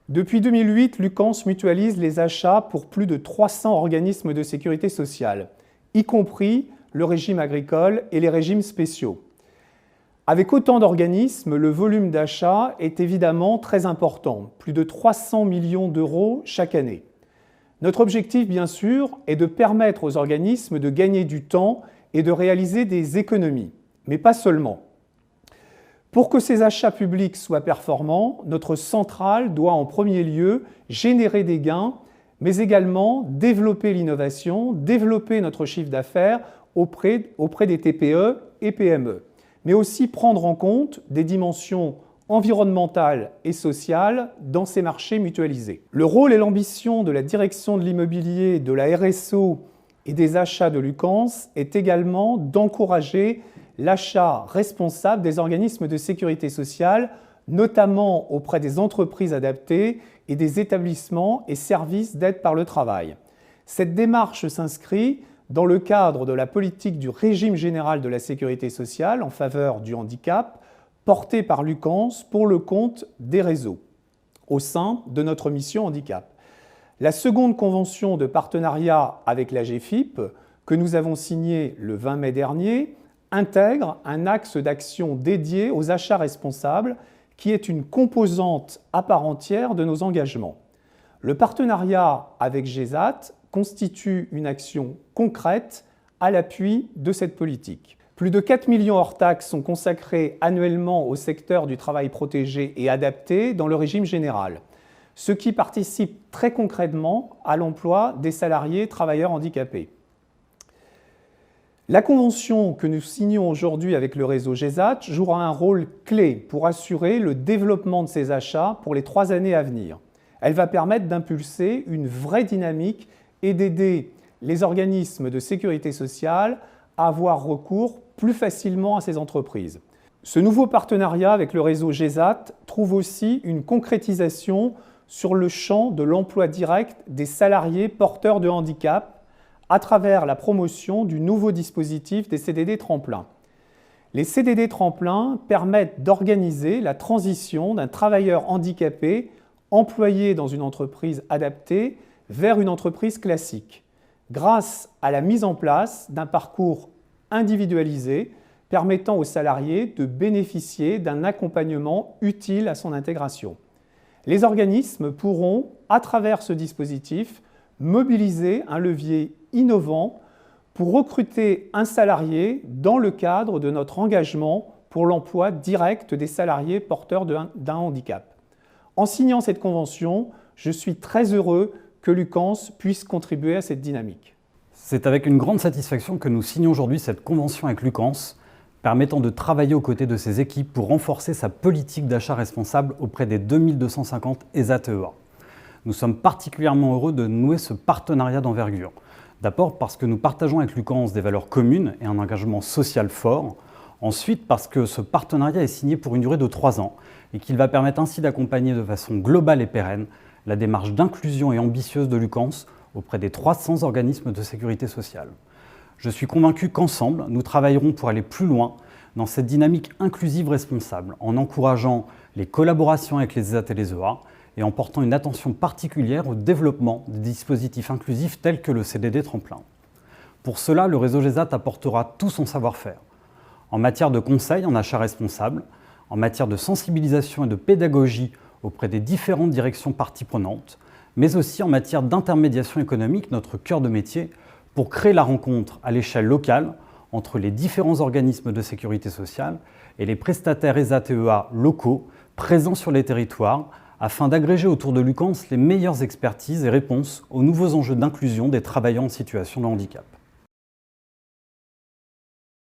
Depuis 2008, Lucans mutualise les achats pour plus de 300 organismes de sécurité sociale, y compris le régime agricole et les régimes spéciaux. Avec autant d'organismes, le volume d'achat est évidemment très important, plus de 300 millions d'euros chaque année. Notre objectif, bien sûr, est de permettre aux organismes de gagner du temps et de réaliser des économies, mais pas seulement. Pour que ces achats publics soient performants, notre centrale doit en premier lieu générer des gains, mais également développer l'innovation, développer notre chiffre d'affaires auprès des TPE et PME, mais aussi prendre en compte des dimensions environnementales et sociales dans ces marchés mutualisés. Le rôle et l'ambition de la direction de l'immobilier, de la RSO et des achats de Lucans est également d'encourager l'achat responsable des organismes de sécurité sociale, notamment auprès des entreprises adaptées et des établissements et services d'aide par le travail. Cette démarche s'inscrit dans le cadre de la politique du régime général de la sécurité sociale en faveur du handicap, portée par Lucans pour le compte des réseaux, au sein de notre mission handicap. La seconde convention de partenariat avec l'AGEFIP, que nous avons signée le 20 mai dernier, intègre un axe d'action dédié aux achats responsables qui est une composante à part entière de nos engagements. Le partenariat avec GESAT constitue une action concrète à l'appui de cette politique. Plus de 4 millions hors taxes sont consacrés annuellement au secteur du travail protégé et adapté dans le régime général, ce qui participe très concrètement à l'emploi des salariés travailleurs handicapés. La convention que nous signons aujourd'hui avec le réseau GESAT jouera un rôle clé pour assurer le développement de ces achats pour les 3 années à venir. Elle va permettre d'impulser une vraie dynamique et d'aider les organismes de sécurité sociale à avoir recours plus facilement à ces entreprises. Ce nouveau partenariat avec le réseau GESAT trouve aussi une concrétisation sur le champ de l'emploi direct des salariés porteurs de handicap à travers la promotion du nouveau dispositif des CDD tremplins. Les CDD tremplins permettent d'organiser la transition d'un travailleur handicapé employé dans une entreprise adaptée vers une entreprise classique, grâce à la mise en place d'un parcours individualisé permettant aux salariés de bénéficier d'un accompagnement utile à son intégration. Les organismes pourront, à travers ce dispositif, mobiliser un levier innovant pour recruter un salarié dans le cadre de notre engagement pour l'emploi direct des salariés porteurs d'un handicap. En signant cette convention, je suis très heureux que Lucans puisse contribuer à cette dynamique. C'est avec une grande satisfaction que nous signons aujourd'hui cette convention avec Lucans, permettant de travailler aux côtés de ses équipes pour renforcer sa politique d'achat responsable auprès des 2250 ESAT-EA. Nous sommes particulièrement heureux de nouer ce partenariat d'envergure. D'abord parce que nous partageons avec Lucans des valeurs communes et un engagement social fort. Ensuite parce que ce partenariat est signé pour une durée de 3 ans et qu'il va permettre ainsi d'accompagner de façon globale et pérenne la démarche d'inclusion et ambitieuse de Lucans auprès des 300 organismes de sécurité sociale. Je suis convaincu qu'ensemble, nous travaillerons pour aller plus loin dans cette dynamique inclusive responsable, en encourageant les collaborations avec les ESAT et les EA et en portant une attention particulière au développement des dispositifs inclusifs tels que le CDD tremplin. Pour cela, le réseau GESAT apportera tout son savoir-faire, en matière de conseil en achat responsable, en matière de sensibilisation et de pédagogie auprès des différentes directions parties prenantes, mais aussi en matière d'intermédiation économique, notre cœur de métier, pour créer la rencontre à l'échelle locale entre les différents organismes de sécurité sociale et les prestataires ESAT-EA locaux présents sur les territoires afin d'agréger autour de Lucans les meilleures expertises et réponses aux nouveaux enjeux d'inclusion des travailleurs en situation de handicap.